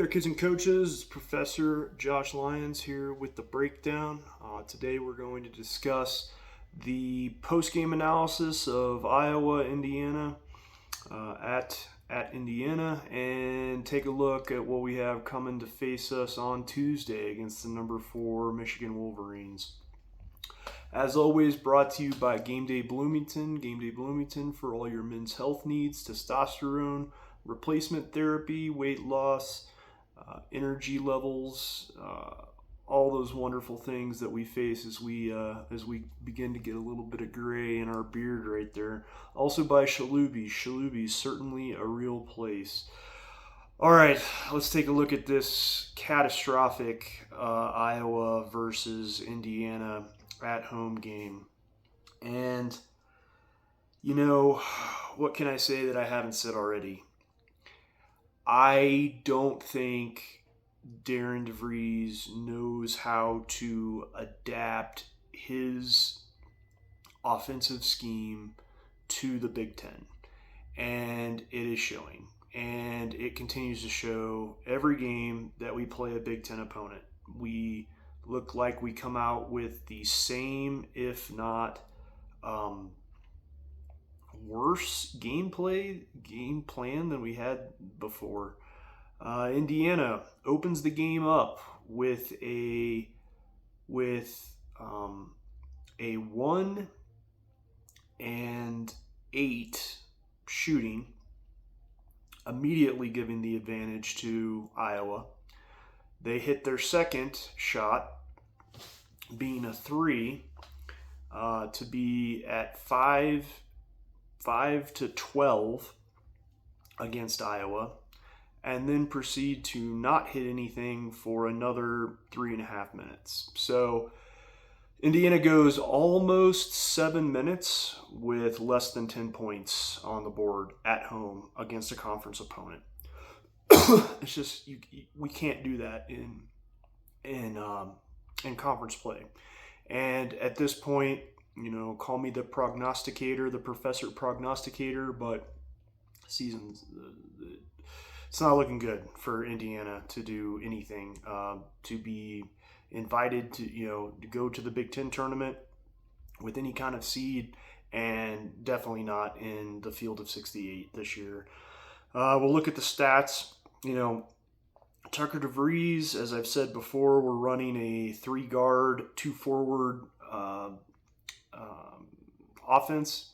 kids and coaches. It's Professor Josh Lyons here with the breakdown. Today we're going to discuss the post-game analysis of Iowa, Indiana at Indiana, and take a look at what we have coming to face us on Tuesday against the number 4 Michigan Wolverines. As always, brought to you by Game Day Bloomington. Game Day Bloomington for all your men's health needs: testosterone, replacement therapy, weight loss, energy levels, all those wonderful things that we face as we begin to get a little bit of gray in our beard right there. Also by Shalubi. Shalubi, certainly a real place. All right, let's take a look at this catastrophic Iowa versus Indiana at-home game. And, you know, what can I say that I haven't said already? I don't think Darren DeVries knows how to adapt his offensive scheme to the Big Ten. And it is showing. And it continues to show every game that we play a Big Ten opponent. We look like we come out with the same, if not worse game plan than we had before. Indiana opens the game up with a 1-8 shooting, immediately giving the advantage to Iowa. They hit their second shot, being a 3, to be at 5-12 against Iowa, and then proceed to not hit anything for another 3.5 minutes. So Indiana goes almost 7 minutes with less than 10 points on the board at home against a conference opponent. It's just we can't do that in conference play. And at this point, you know, call me the prognosticator, the professor prognosticator, but seasons it's not looking good for Indiana to do anything, to be invited to go to the Big Ten tournament with any kind of seed, and definitely not in the field of 68 this year. We'll look at the stats. Tucker DeVries, as I've said before, we're running a 3-guard, 2-forward offense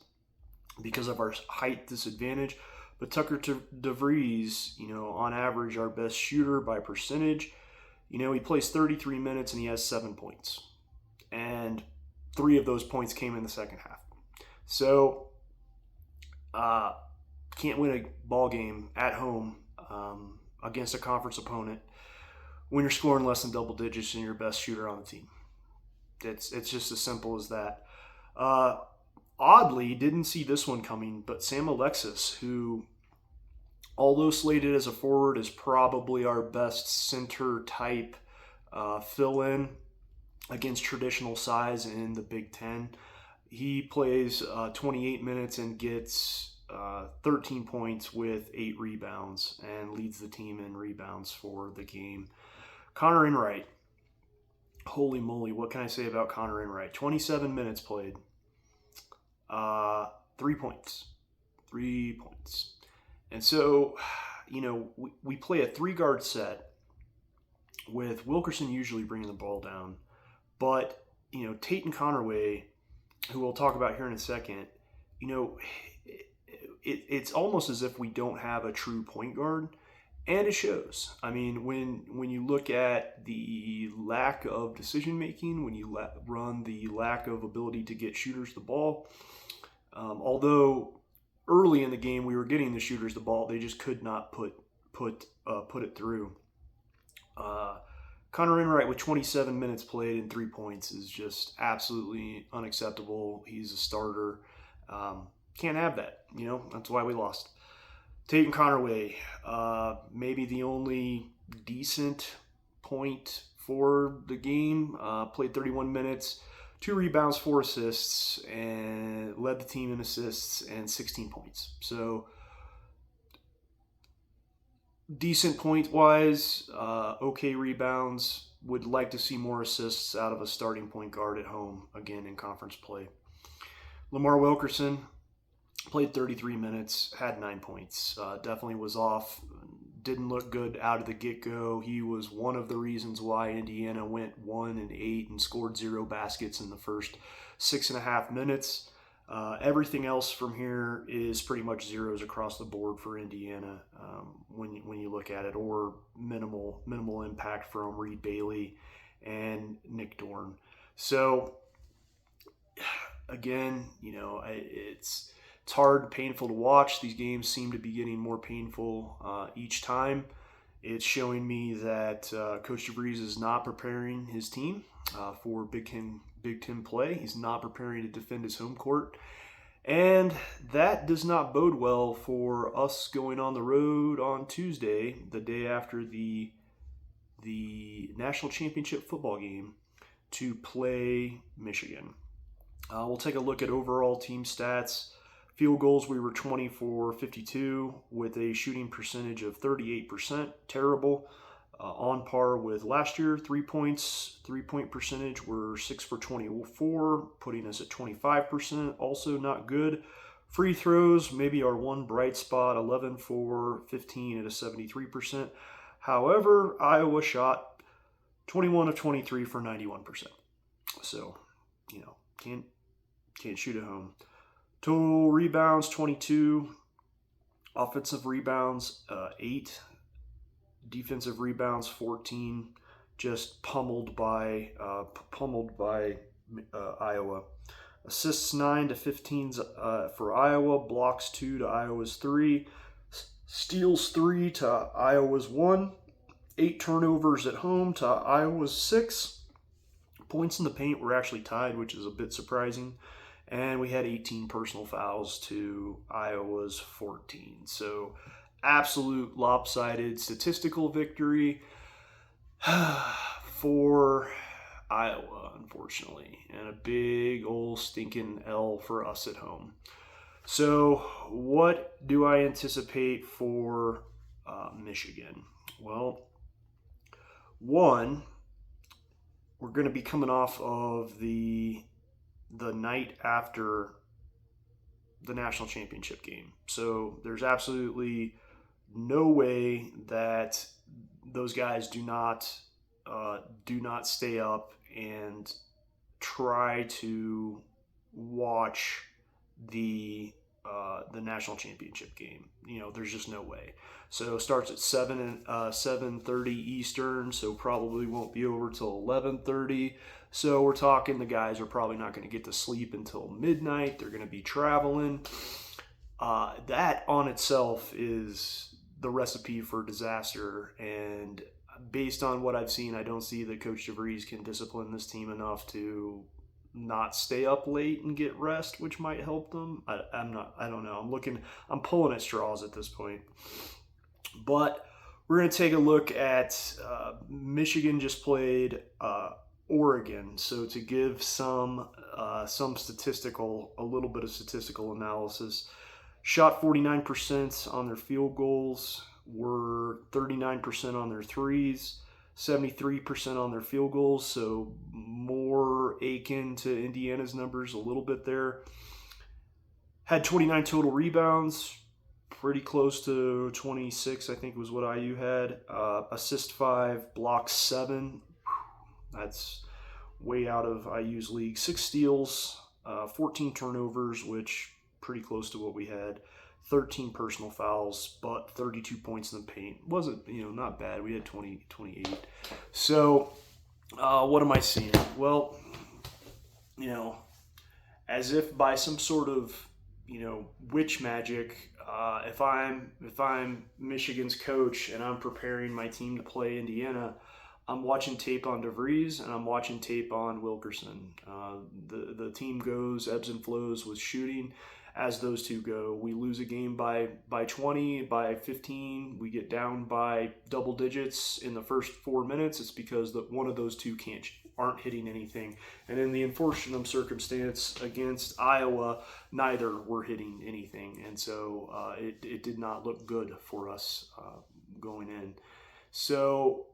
because of our height disadvantage. But Tucker DeVries, on average, our best shooter by percentage. He plays 33 minutes and he has 7 points. And 3 of those points came in the second half. So, can't win a ball game at home against a conference opponent when you're scoring less than double digits and you're your best shooter on the team. It's just as simple as that. Oddly, didn't see this one coming, but Sam Alexis, who, although slated as a forward, is probably our best center type fill-in against traditional size in the Big Ten. He plays 28 minutes and gets 13 points with 8 rebounds and leads the team in rebounds for the game. Connor Enright. Holy moly, what can I say about Connor Enright? 27 minutes played. 3 points. 3 points. And so, we play a 3-guard set with Wilkerson usually bringing the ball down. But, Tate and Connerway, who we'll talk about here in a second, it's almost as if we don't have a true point guard. And it shows. I mean, when you look at the lack of decision-making, when you run the lack of ability to get shooters the ball, although early in the game we were getting the shooters the ball, they just could not put it through. Connor Enright with 27 minutes played and 3 points is just absolutely unacceptable. He's a starter. Can't have that. That's why we lost. Tate and Connerway, maybe the only decent point for the game, played 31 minutes, 2 rebounds, 4 assists, and led the team in assists and 16 points. So decent point-wise, okay rebounds. Would like to see more assists out of a starting point guard at home, again, in conference play. Lamar Wilkerson played 33 minutes, had 9 points. Definitely was off. Didn't look good out of the get-go. He was one of the reasons why Indiana went 1-8 and scored 0 baskets in the first 6.5 minutes. Everything else from here is pretty much zeros across the board for Indiana when you look at it, or minimal impact from Reed Bailey and Nick Dorn. So again, it's hard, painful to watch. These games seem to be getting more painful each time. It's showing me that Coach DeVries is not preparing his team for Big Ten play. He's not preparing to defend his home court. And that does not bode well for us going on the road on Tuesday, the day after the national championship football game, to play Michigan. We'll take a look at overall team stats. Field goals, we were 20 for 52 with a shooting percentage of 38%. Terrible. On par with last year. 3 points, 3-point percentage, we're 6 for 24, putting us at 25%. Also not good. Free throws, maybe our one bright spot, 11 for 15 at a 73%. However, Iowa shot 21 of 23 for 91%. So, can't shoot at home. Total rebounds, 22. Offensive rebounds, 8. Defensive rebounds, 14. Just pummeled by Iowa. Assists 9 to 15 for Iowa. Blocks 2 to Iowa's 3. Steals 3 to Iowa's 1. 8 turnovers at home to Iowa's 6. Points in the paint were actually tied, which is a bit surprising. And we had 18 personal fouls to Iowa's 14. So absolute lopsided statistical victory for Iowa, unfortunately. And a big old stinking L for us at home. So what do I anticipate for Michigan? Well, one, we're going to be coming off of the night after the national championship game. So there's absolutely no way that those guys do not stay up and try to watch the national championship game. There's just no way. So it starts at 7:30 Eastern, so probably won't be over till 11:30. So we're talking the guys are probably not going to get to sleep until midnight. They're going to be traveling. That on itself is the recipe for disaster. And based on what I've seen, I don't see that Coach DeVries can discipline this team enough to not stay up late and get rest, which might help them. I don't know. I'm pulling at straws at this point. But we're going to take a look at Michigan just played Oregon. So to give a little bit of statistical analysis, shot 49% on their field goals, were 39% on their threes, 73% on their field goals, so more akin to Indiana's numbers a little bit there. Had 29 total rebounds, pretty close to 26, I think was what IU had. Assist 5, block 7. That's way out of IU's league. 6 steals, 14 turnovers, which pretty close to what we had. 13 personal fouls, but 32 points in the paint. Wasn't, not bad. We had 28. So, what am I seeing? Well, as if by some sort of, witch magic, if I'm Michigan's coach and I'm preparing my team to play Indiana, I'm watching tape on DeVries and I'm watching tape on Wilkerson. The team goes ebbs and flows with shooting. As those two go, we lose a game by 20, by 15. We get down by double digits in the first 4 minutes. It's because one of those two aren't hitting anything. And in the unfortunate circumstance against Iowa, neither were hitting anything. And so it did not look good for us going in. So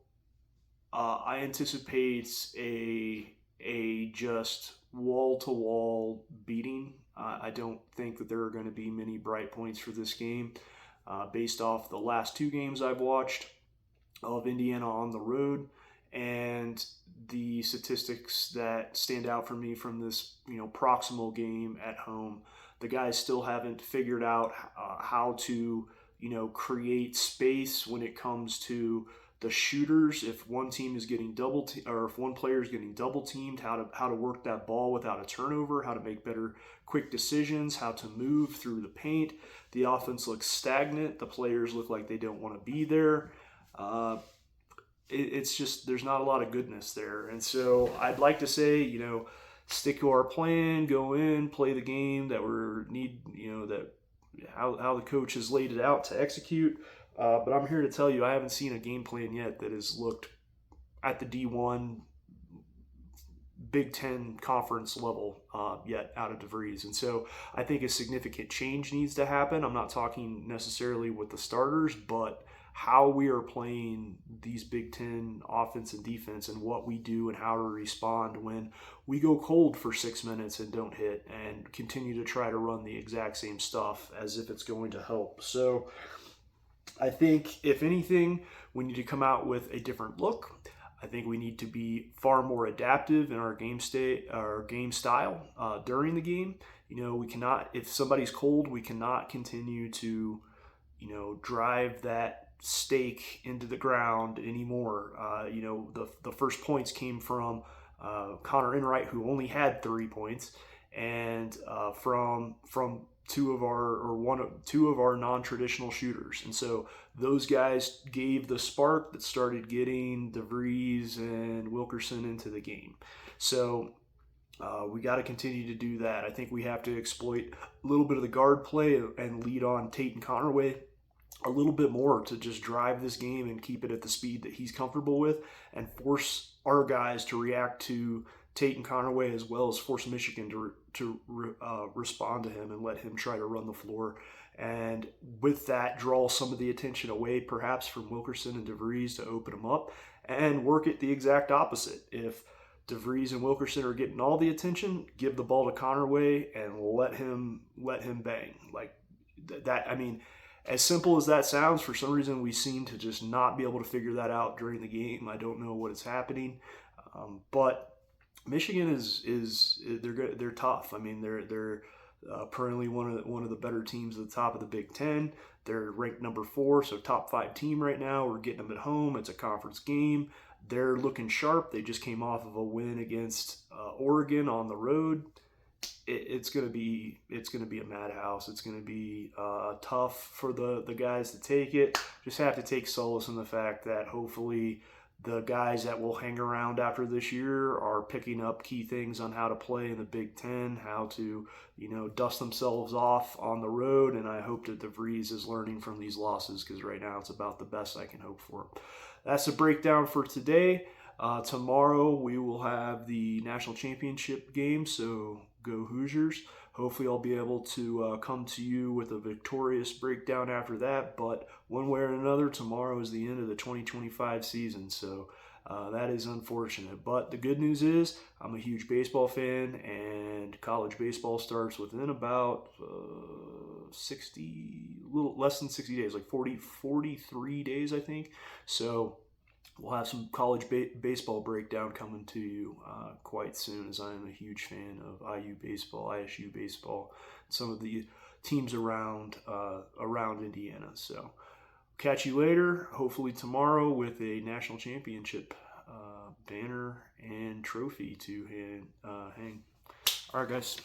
I anticipate a just wall-to-wall beating. I don't think that there are going to be many bright points for this game. Based off the last 2 games I've watched of Indiana on the road and the statistics that stand out for me from this, proximal game at home, the guys still haven't figured out how to, create space when it comes to the shooters. If one team is getting or if one player is getting double teamed, how to work that ball without a turnover, how to make better quick decisions, how to move through the paint. The offense looks stagnant. The players look like they don't want to be there. It's just, there's not a lot of goodness there. And so I'd like to say, stick to our plan, go in, play the game that how the coach has laid it out to execute. But I'm here to tell you, I haven't seen a game plan yet that has looked at the D1 Big Ten conference level yet out of DeVries. And so I think a significant change needs to happen. I'm not talking necessarily with the starters, but how we are playing these Big Ten offense and defense, and what we do and how to respond when we go cold for 6 minutes and don't hit, and continue to try to run the exact same stuff as if it's going to help. So I think, if anything, we need to come out with a different look. I think we need to be far more adaptive in our game style during the game. We cannot, if somebody's cold, we cannot continue to, drive that stake into the ground anymore. The first points came from Connor Enright, who only had 3 points, and from two of our non-traditional shooters. And so those guys gave the spark that started getting DeVries and Wilkerson into the game. So we got to continue to do that. I think we have to exploit a little bit of the guard play and lead on Tate and Connerway a little bit more to just drive this game and keep it at the speed that he's comfortable with, and force our guys to react to Tate and Connerway, as well as force Michigan to respond to him and let him try to run the floor. And with that, draw some of the attention away perhaps from Wilkerson and DeVries to open them up, and work it the exact opposite. If DeVries and Wilkerson are getting all the attention, give the ball to Connerway and let him bang. Like that, I mean, as simple as that sounds, for some reason we seem to just not be able to figure that out during the game. I don't know what is happening, but Michigan they're tough. I mean, they're perennially one of the better teams at the top of the Big Ten. They're ranked number 4, so top 5 team right now. We're getting them at home. It's a conference game. They're looking sharp. They just came off of a win against Oregon on the road. It's gonna be a madhouse. It's gonna be tough for the guys to take it. Just have to take solace in the fact that hopefully the guys that will hang around after this year are picking up key things on how to play in the Big Ten, how to dust themselves off on the road. And I hope that DeVries is learning from these losses, because right now it's about the best I can hope for. That's the breakdown for today. Tomorrow we will have the national championship game, so go Hoosiers. Hopefully I'll be able to come to you with a victorious breakdown after that, but one way or another, tomorrow is the end of the 2025 season, so that is unfortunate. But the good news is I'm a huge baseball fan, and college baseball starts within about a little less than 60 days, like 43 days, I think. So we'll have some college baseball breakdown coming to you quite soon, as I am a huge fan of IU baseball, ISU baseball, some of the teams around Indiana. So catch you later, hopefully tomorrow, with a national championship banner and trophy to hang. All right, guys.